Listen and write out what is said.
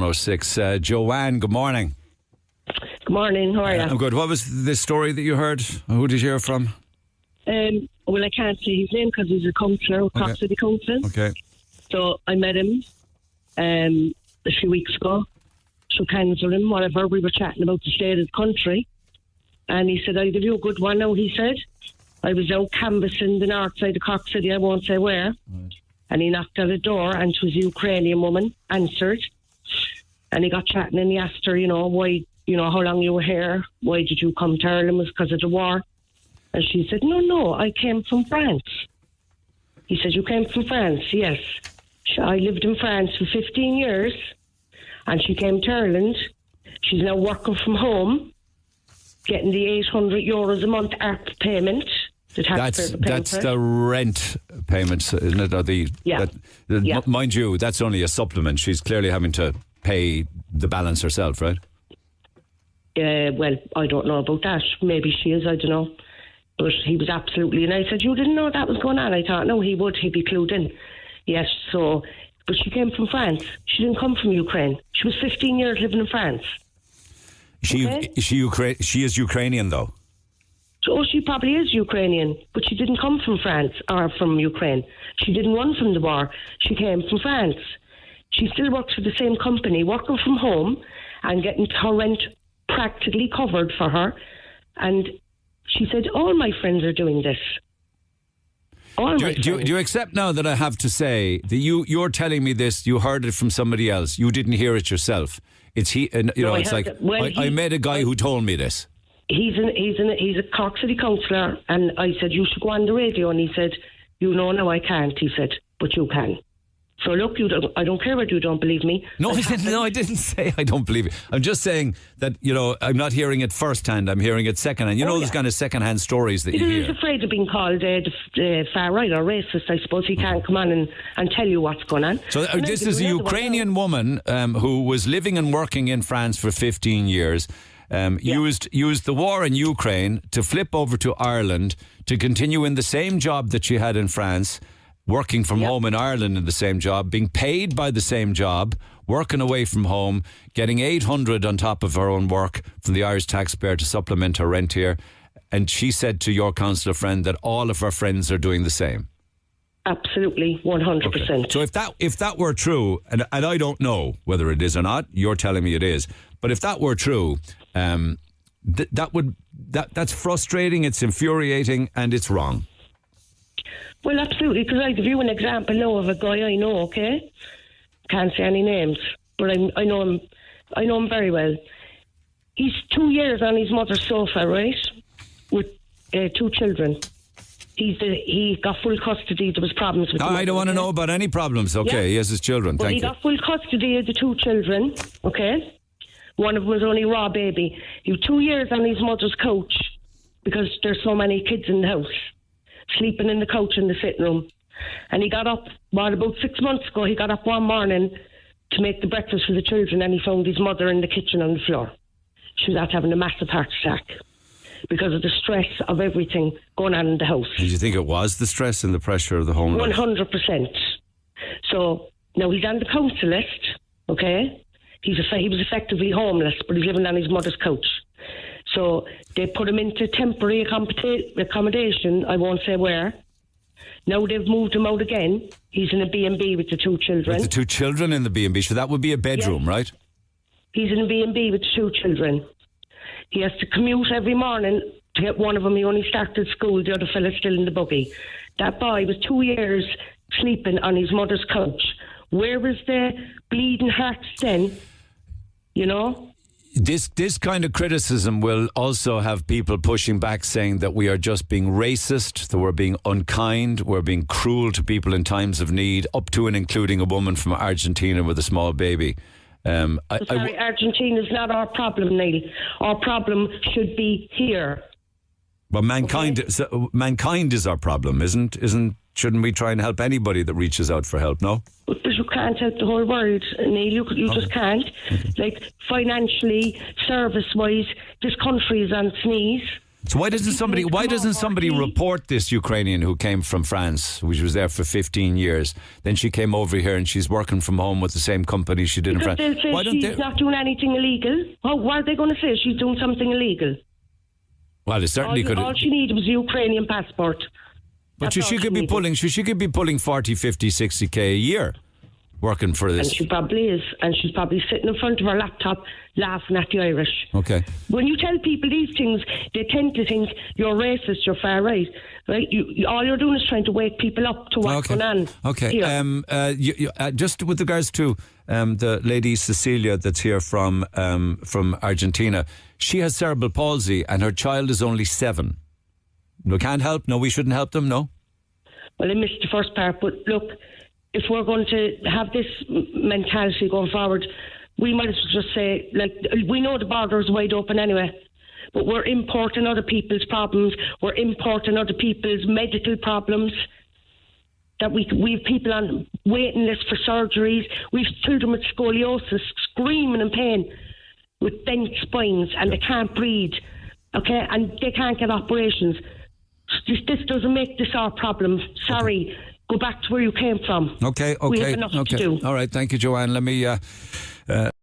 106. Joanne, good morning. Good morning, how are you? I'm good. What was the story that you heard? Who did you hear from? Well, I can't say his name because he's a councillor, Cork City Council. Okay. So I met him a few weeks ago, shook hands with him, whatever. We were chatting about the state of the country. And he said, I'll give you a good one now, he said. I was out canvassing the north side of Cork City, I won't say where. Right. And he knocked at a door, and it was a Ukrainian woman, answered. And he got chatting, and he asked her, why, how long you were here? Why did you come to Ireland? Was it because of the war? And she said, no, I came from France. He said, you came from France? Yes. I lived in France for 15 years, and she came to Ireland. She's now working from home, getting the €800 a month ARP payment. That's the rent payments, isn't it? Mind you, that's only a supplement. She's clearly having to pay the balance herself, right? Well, I don't know about that. Maybe she is, I don't know. But he was absolutely... And I said, you didn't know that was going on? I thought, no, he'd be clued in. Yes, so... But she came from France. She didn't come from Ukraine. She was 15 years living in France. She is Ukrainian, though? Oh, she probably is Ukrainian, but she didn't come from France or from Ukraine. She didn't run from the war. She came from France. She still works for the same company, working from home and getting her rent practically covered for her. And she said, all my friends are doing this. Do you accept now that I have to say that you're telling me this, you heard it from somebody else, you didn't hear it yourself? I met a guy who told me this. He's a Cork City councillor, and I said, you should go on the radio, and he said, no, I can't, he said, but you can. So look, I don't care whether you don't believe me. No, I didn't say I don't believe it. I'm just saying that, I'm not hearing it firsthand, I'm hearing it secondhand. Those kind of secondhand stories that you hear. He's afraid of being called far right or racist, I suppose. He can't come on and tell you what's going on. So this is a Ukrainian woman who was living and working in France for 15 years. Used the war in Ukraine to flip over to Ireland to continue in the same job that she had in France, working from home in Ireland in the same job, being paid by the same job, working away from home, getting 800 on top of her own work from the Irish taxpayer to supplement her rent here. And she said to your councillor friend that all of her friends are doing the same. Absolutely, 100%. Okay. So if that were true, and I don't know whether it is or not, you're telling me it is, but if that were true, that's frustrating, it's infuriating, and it's wrong. Well, absolutely, because I'll give you an example now of a guy I know, okay? Can't say any names, but I know him very well. He's 2 years on his mother's sofa, right, with 2 children. He got full custody. There was problems with I don't want to know about any problems, okay? He has his children, thank you. He got full custody of the 2 children, okay? One of them was only raw baby. He was 2 years on his mother's couch because there's so many kids in the house, sleeping in the couch in the sitting room. And he got up, about 6 months ago, he got up one morning to make the breakfast for the children, and he found his mother in the kitchen on the floor. She was out having a massive heart attack because of the stress of everything going on in the house. Did you think it was the stress and the pressure of the home life? 100%. So now he's on the council list, okay? He was effectively homeless, but he's living on his mother's couch. So they put him into temporary accommodation, I won't say where. Now they've moved him out again. He's in a B&B with the 2 children. With the 2 children in the B&B, so that would be a bedroom, right? He's in a B&B with 2 children. He has to commute every morning to get one of them. He only started school, the other fella's still in the buggy. That boy was 2 years sleeping on his mother's couch. Where was the bleeding hearts then? This kind of criticism will also have people pushing back, saying that we are just being racist, that we're being unkind, we're being cruel to people in times of need, up to and including a woman from Argentina with a small baby. Argentina's not our problem, Neil. Our problem should be here. Well, mankind is our problem, isn't? Shouldn't we try and help anybody that reaches out for help? No. But you can't help the whole world, Neil. You just can't. Like financially, service-wise, this country is on its knees. So why doesn't somebody report this Ukrainian who came from France, which was there for 15 years? Then she came over here and she's working from home with the same company she did in France. They'll say Why don't she's not doing anything illegal. What are they going to say? She's doing something illegal. Well, it certainly could. All she needed was a Ukrainian passport. But she could be pulling 40, 50, 60k a year working for this. And she probably is. And she's probably sitting in front of her laptop laughing at the Irish. Okay. When you tell people these things, they tend to think you're racist, you're far right. Right? All you're doing is trying to wake people up to what's going on. Okay. Just with regards to the lady Cecilia that's here from Argentina, she has cerebral palsy and her child is only 7. We can't help. No, we shouldn't help them. No. Well, I missed the first part, but look, if we're going to have this mentality going forward, we might as well just say, we know the border is wide open anyway, but we're importing other people's problems. We're importing other people's medical problems. That we have people on waiting lists for surgeries. We've children with scoliosis screaming in pain with bent spines and they can't breathe, okay, and they can't get operations. This doesn't make this our problem. Sorry. Okay. Go back to where you came from. Okay. We have enough to do. All right. Thank you, Joanne. Let me